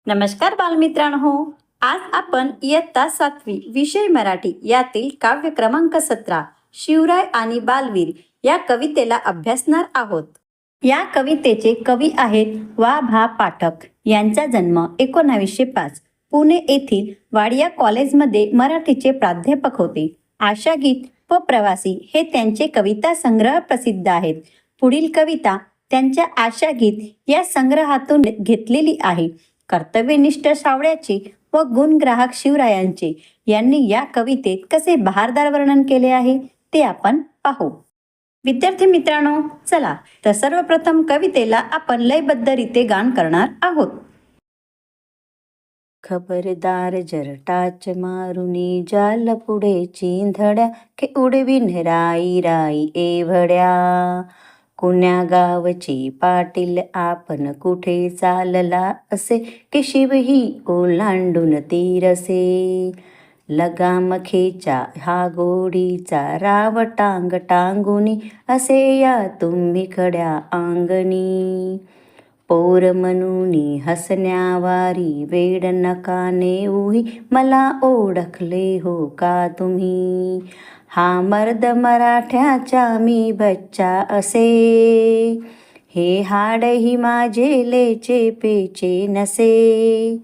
नमस्कार बालमित्रांनो, आज आपण इयत्ता 7वी विषय मराठी यातील काव्य क्रमांक 17 शिवराय आणि बालवीर या कवितेला अभ्यासणार आहोत. या कवितेचे कवी आहेत वा भा पाठक. यांचा जन्म 1905 पुणे येथील वाडिया कॉलेजमध्ये मराठीचे प्राध्यापक होते. आशागीत व प्रवासी हे त्यांचे कविता संग्रह प्रसिद्ध आहेत. पुढील कविता त्यांच्या आशागीत या संग्रहातून घेतलेली आहे. कर्तव्यनिष्ठ सावळ्याचे व गुणग्राहक शिवरायांचे यांनी या कवितेत कसे बहारदार वर्णन केले आहे ते आपण पाहू. विद्यार्थी मित्रांनो, चला तर सर्वप्रथम कवितेला आपण लयबद्धरीते गान करणार आहोत. खबरदार जर टाच मारुनी जाल पुढे चिंधड्या के उडवीन राई राई एवढ्या. कुण्या गावची पाटील आपण कुठे चालला असे की शिवही ओलांडून तीरसे. लगाम खेचा हा गोडीचा राव टांग टांगुनी असे या तुम्ही खड्या अंगणी. पोर म्हणूनी हसण्यावारी वेड नका नेऊही मला ओळखले हो का तुम्ही. हा मर्द मराठ्याचा मी बच्चा असे हे हाडही माझे लेचे पेचे नसे.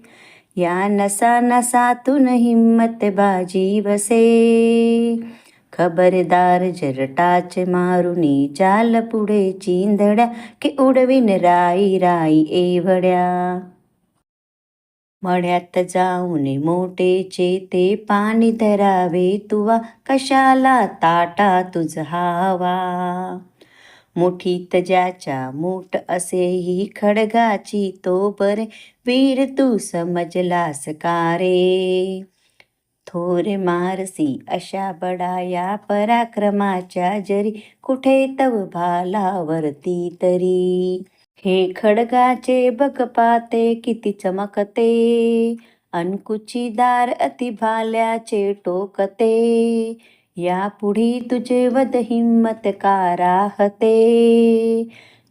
या नसा नसातून हिम्मत बाजी बसे. खबरदार जर टाच मारुनी चाल पुढे चिंधड्या की उडवीन राई राई एवढ्या. मळ्यात जाऊन मोठेचे ते पाणी धरावे तुवा कशाला ताटा तुझ हवा. मुठीत ज्याच्या मूठ असेही खडगाची तो बरे वीर तू समजलास का रे. थोर मारसी अशा बडाया पराक्रमाच्या जरी कुठे तव भालावरती तरी. हे खडगाचे बघ पाते किती चमकते अनकुचीदार अति भाल्याचे टोकते. या पुढी तुझे वद हिम्मत का राहते.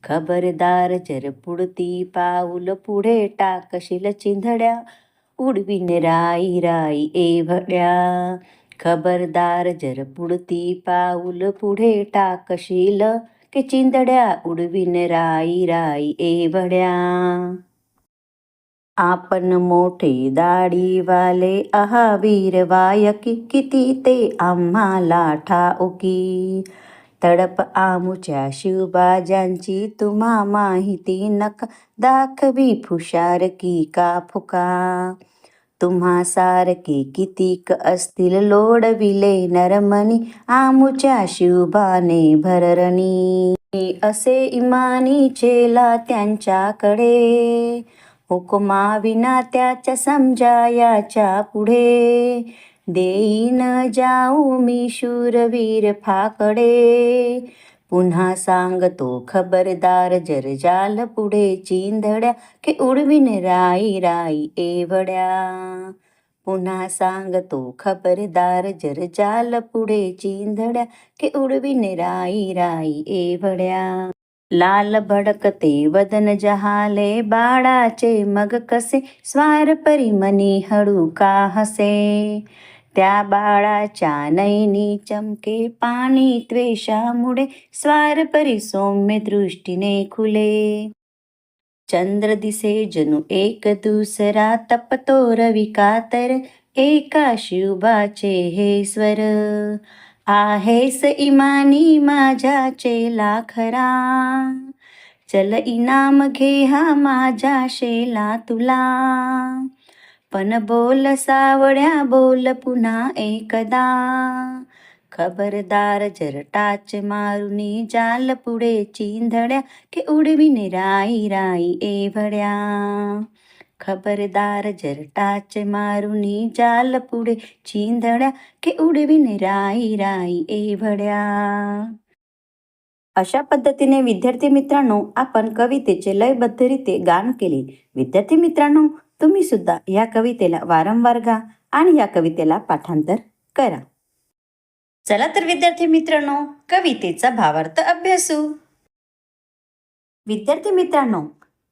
खबरदार जर पुढती पाऊल पुढे टाकशील चिंधड्या उडवीन राई राई एवढ्या. खबरदार जर पुढती पाऊल पुढे टाकशील की चिंधड्या उडवीन राई राई एवढ्या. आपण मोठे दाढीवाले आहा वीर वायकी किती ते आम्हाला ठाऊकी. तडप आमुच्या शिवबाजांची तुम्हा माहिती नका दाखवी फुशारकी का फुका. तुम्हा सारखे कितीक असतील लोडविले नरमणी आमुच्या शिवबाने भररणी. असे इमानी चेला त्यांच्याकडे हुकुमाविना त्याच्या समजायाच्या पुढे. देईन जाऊ मी शूरवीर फाकडे. पुन्हा सांगतो खबरदार जर जाल पुढे चिंधड्या की उडवीन राई राई एवढ्या. पुन्हा सांगतो खबरदार जर जाल पुढे चिंधड्या की उडवीन राई राई एवढ्या. लाल भडकते वदन जहाले बाळाचे मग कसे स्वार परिमनी हळू का हसे. त्या बाळाच्या नैनी चमके पाणी त्वेषामुळे स्वार परी सौम्य दृष्टीने खुले. चंद्र दिसे जणू एक दुसरा तपतो रवी कातर एका शिवबाचे हे स्वर. आहेस इमानी माझ्या चेला खरा चल इनाम घे हा माझ्या शेला तुला. पण बोल सावड्या बोल पुन्हा एकदा. खबरदार जर टाच मारुनी जाल पुढे चिंधड्या की उडवीन राई राई एवढ्या. खबरदार जर टाच मारुनी जाल पुढे चिंधड्या की उडवीन राई राई एवढ्या. अशा पद्धतीने विद्यार्थी मित्रांनो आपण कवितेचे लयबद्धरीते गान केले. विद्यार्थी मित्रांनो, तुम्ही सुद्धा या कवितेला वारंवार गा आणि या कवितेला पाठांतर करा. चला तर विद्यार्थी मित्रांनो, कवितेचा भावार्थ अभ्यासू. विद्यार्थी मित्रांनो,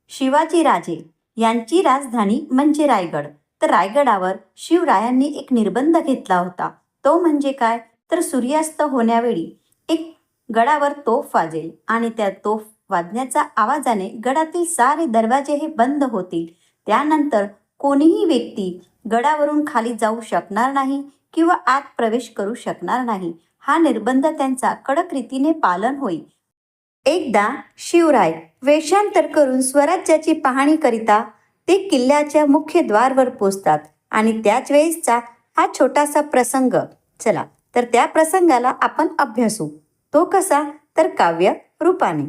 शिवाजी राजे यांची राजधानी म्हणजे रायगड. तर रायगडावर शिवरायांनी एक निर्बंध घेतला होता. तो म्हणजे काय, तर सूर्यास्त होण्यावेळी एक गडावर तोफ वाजेल आणि त्या तोफ वाजण्याच्या आवाजाने गडातील सारे दरवाजे हे बंद होतील. त्यानंतर कोणीही व्यक्ती गडावरून खाली जाऊ शकणार नाही किंवा आत प्रवेश करू शकणार नाही. हा निर्बंध त्यांचा कडक रीतीने पालन होईल. एकदा शिवराय वेषांतर करून स्वराज्याची पाहणी करिता ते किल्ल्याच्या मुख्य द्वारवर पोचतात आणि त्याच वेळेसचा हा छोटासा प्रसंग. चला तर त्या प्रसंगाला आपण अभ्यासू. तो कसा, तर काव्य रूपाने.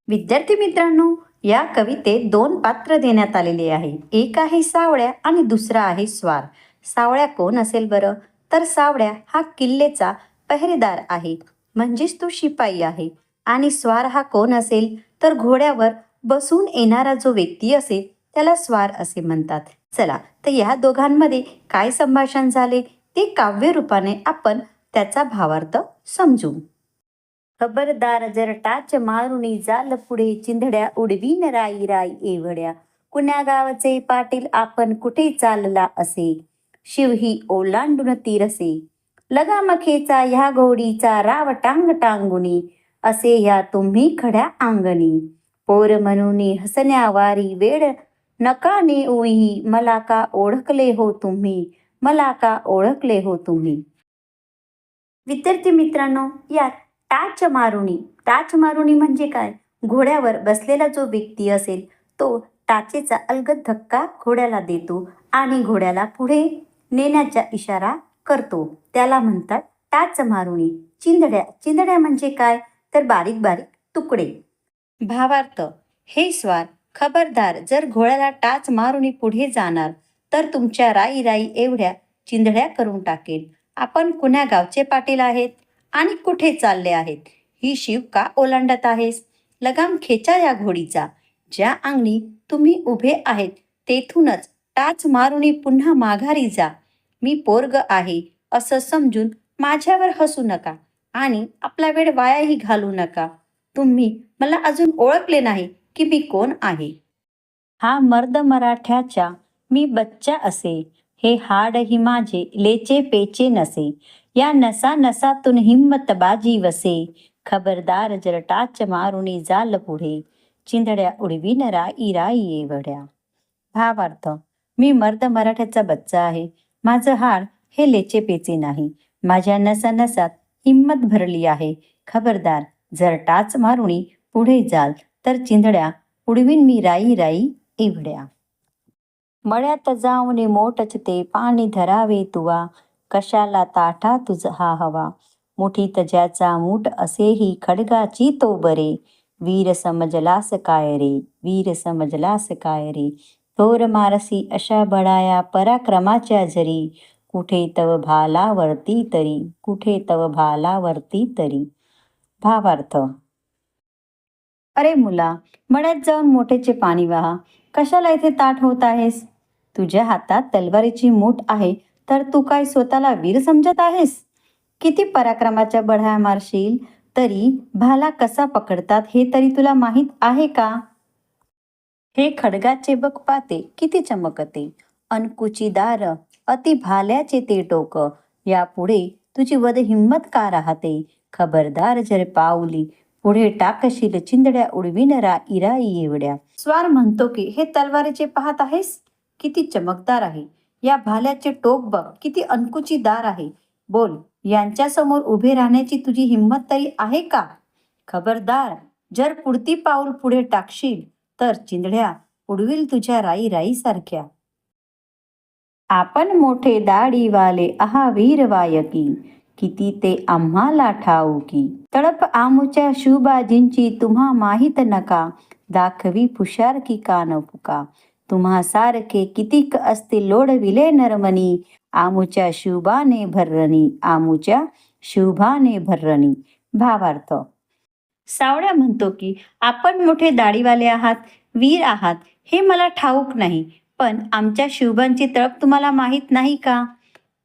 विद्यार्थी मित्रांनो, या कवितेत दोन पात्र देण्यात आलेले आहे. एक आहे सावळ्या आणि दुसरा आहे स्वार. सावळ्या कोण असेल बरं, तर सावळ्या हा किल्ल्याचा पहरेदार आहे, म्हणजेच तो शिपाई आहे. आणि स्वार हा कोण असेल, तर घोड्यावर बसून येणारा जो व्यक्ती असेल त्याला स्वार असे म्हणतात. चला तर या दोघांमध्ये काय संभाषण झाले ते काव्य रूपाने आपण त्याचा भावार्थ समजू. खबरदार जर टाच मारुनी जाल पुढे, चिंधड्या उडवीन राई राई एवढ्या. कुण्या गावचे पाटील आपण कुठे चालला असे, शिव ही ओलांडून तीरसे. लगामखेचा ह्या घोडीचा राव टांग टांगुनी, असे ह्या तुम्ही खड्या अंगणी. पोर म्हणून हसण्यावारी वेळ नका नेऊही, मला का ओळखले हो तुम्ही, मला का ओळखले हो तुम्ही. विद्यार्थी मित्रांनो, यात टाच मारुनी म्हणजे काय, घोड्यावर बसलेला जो व्यक्ती असेल तो टाचेचा अलगद धक्का घोड्याला देतो आणि घोड्याला पुढे नेण्याचा इशारा करतो, त्याला म्हणतात टाच मारुनी. चिंधड्या म्हणजे काय, तर बारीक बारीक तुकडे. भावार्थ, हे स्वार खबरदार, जर घोड्याला टाच मारुनी पुढे जाणार तर तुमच्या राई राई एवढ्या चिंधड्या करून टाकेल. आपण कुण्या गावचे पाटील आहेत आणि कुठे चालले आहेत, ही शिव का ओलांडत आहेस. लगाम खेचा या घोडीचा, ज्या अंगणी तुम्ही उभे आहेत तेथूनच टाच मारुनी पुन्हा माघारी जा. मी पोरग आहे असं समजून माझ्यावर हसू नका आणि आपला वेळ वायाही घालू नका. तुम्ही मला अजून ओळखले नाही की मी कोण आहे. हा मर्द मराठ्याचा मी बच्चा असे, हे हाड ही माझे लेचे पेचे नसे. या नसा नसातून हिम्मत बाजी वसे, खबरदार जर टाच मारुनी जाल पुढे, चिंधड्या उडवीन राई राई एवढ्या. भावार्थ, मी मर्द मराठ्याचा बच्चा आहे, माझं हाड हे लेचे पेचे नाही, माझ्या नसा नसात हिम्मत भरली आहे. खबरदार जर टाच मारुनी पुढे जाल तर चिंधड्या उडवीन मी राई राई एवढ्या. मळ्यात जाऊन मोठच ते पाणी धरावे तुवा, कशाला ताठा तुझ हा हवा. मुठीत ज्याचा मूठ असेही खडगाची तो बरे, वीर समजलास काय रे, वीर समजलास काय रे. थोर मारसी अशा बडाया पराक्रमाच्या जरी, कुठे तव भालावरती तरी, कुठे तव भालावरती तरी. भावार्थ, अरे मुला, मळ्यात जाऊन मोठेचे पाणी वाहा, कशाला इथे ताठ होत आहेस. तुझ्या हातात तलवारीची मूठ आहे तर तू काय स्वतःला वीर समजत आहेस. किती पराक्रमाच्या बढाया मारशील तरी भाला कसा पकडतात हे तरी तुला माहीत आहे का. हे खडगाचे बघ पाते किती चमकते, अनकुची दार अति भाल्याचे ते टोक, यापुढे तुझी वद हिंमत का राहते. खबरदार जर पाऊली पुढे टाकशील, चिंधड्या उडवीन राई राई एवढ्या. स्वार म्हणतो की हे तलवारीचे पाहत आहेस किती चमकदार आहे, या भाल्याचे टोक बघ किती अनकुचीदार आहे. बोल, यांच्यासमोर उभे राहण्याची तुझी हिंमत तरी आहे का. खबरदार जर पुढती पाऊल पुढे टाकशील तर चिंधड्या उडवील तुझ्या राई राई सारख्या. आपण मोठे दाढीवाले आहा वीर वायकी, किती ते आम्हाला ठाऊकी. तळप आमुच्या शिवबाजींची तुम्हा माहीत नका, दाखवी फुशारकी का न फुका. तुम्हा सारखे कितीक असते लोडविले नरमनी, आमुच्या शिवबाने भर्रणी, आमुच्या शिवबाने भर्रणी. भावार्थ, सावळ्या म्हणतो की आपण मोठे दाढीवाले आहात, वीर आहात हे मला ठाऊक नाही, पण आमच्या शिवबांची तळप तुम्हाला माहीत नाही का.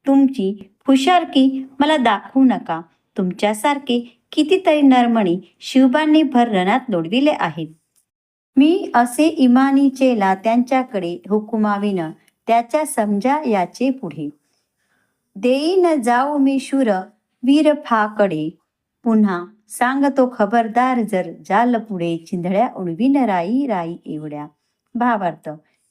तुमची हुशारकी मला दाखवू नका. तुमच्यासारखे कितीतरी नरमणी शिवबांनी भर रणात लोडविले आहेत. मी असे इमानी चेला त्यांच्याकडे हुकुमाविन, त्याच्या समजा याचे पुढे. देईन जाऊ मी शूर वीर फाकडे, पुन्हा सांगतो खबरदार जर जाल पुढे, चिंधड्या उडवीन राई राई एवढ्या. भावार्थ,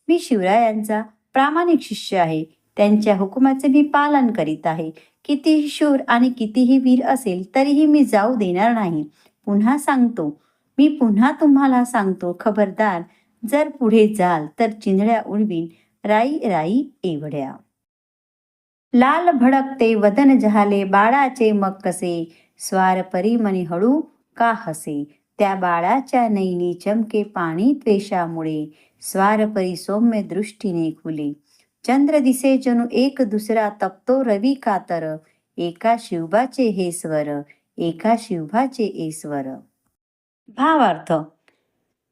मी शिवरायांचा प्रामाणिक शिष्य आहे. त्यांच्या हुकुमाचे मी पालन करीत आहे. कितीही शूर आणि कितीही वीर असेल तरीही मी जाऊ देणार नाही. पुन्हा सांगतो, मी पुन्हा तुम्हाला सांगतो, खबरदार जर पुढे जाल तर चिंधड्या उडवीन राई राई एवढ्या. लाल भडकते वदन झाले बाळाचे मग कसे, स्वार परी मनी हळू का हसे, त्या बाळाच्या नैनी चमके पाणी त्वेषामुळे, स्वार परी सौम्य दृष्टीने खुले, चंद्र दिसे जणू एक दुसरा तपतो रवी कातर, एका शिवबाचे हे स्वर, एका शिवबाचे ए स्वर. भावार्थ,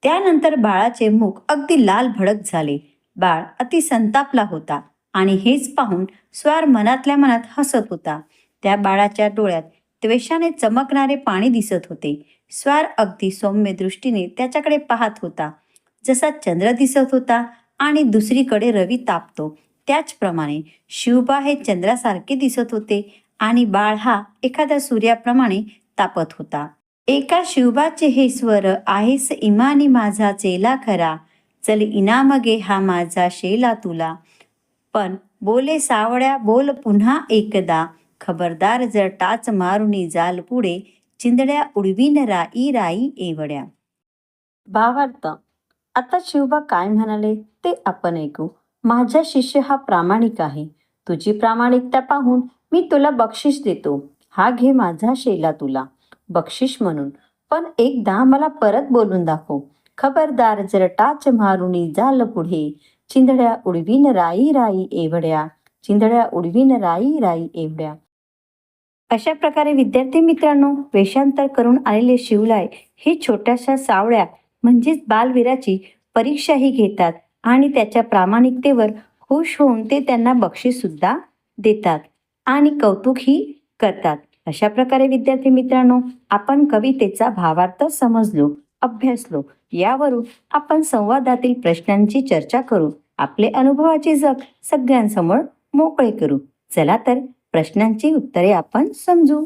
त्यानंतर बाळाचे मुख अगदी लाल भडक झाले. बाळ अति संतापला होता आणि हेच पाहून स्वार मनातल्या मनात हसत होता. त्या बाळाच्या डोळ्यात त्वेषाने चमकणारे पाणी दिसत होते. स्वार अगदी सौम्य दृष्टीने त्याच्याकडे पाहत होता. जसा चंद्र दिसत होता आणि दुसरीकडे रवी तापतो, त्याचप्रमाणे शिवबा हे चंद्रासारखे दिसत होते आणि बाळ हा एखाद्या सूर्याप्रमाणे तापत होता. एका शिवबाचे हे स्वर, आहेस इमानी माझा चेला खरा, चल इनाम घे हा माझा शेला तुला, पण बोले सावळ्या बोल पुन्हा एकदा, खबरदार जर टाच मारुनी जाल पुढे, चिंधड्या उडवीन राई राई एवढ्या. भावार्थ, आता शिवबा काय म्हणाले ते आपण ऐकू. माझा शिष्य हा प्रामाणिक आहे. तुझी प्रामाणिकता पाहून मी तुला बक्षीस देतो. हा घे माझा शेला तुला बक्षीस म्हणून, पण एकदा मला परत बोलून दाखव. खबरदार जर टाच मारुनी जाल पुढे, चिंधड्या उडवीन राई राई एवढ्या, चिंधड्या उडवीन राई राई एवढ्या. अशा प्रकारे विद्यार्थी मित्रांनो, वेषांतर करून आलेले शिवलाय हे छोट्याशा सावळ्या म्हणजेच बालवीराची परीक्षाही घेतात आणि त्याच्या प्रामाणिकतेवर खुश होऊन ते त्यांना बक्षीस सुद्धा देतात आणि कौतुकही करतात. अशा प्रकारे विद्यार्थी मित्रांनो, आपण कवितेचा भावार्थ समजलो, अभ्यासलो. यावरून आपण संवादातील प्रश्नांची चर्चा करू, आपले अनुभवाचे जग सगळ्यांसमोर मोकळे करू. चला तर प्रश्नांची उत्तरे आपण समजू.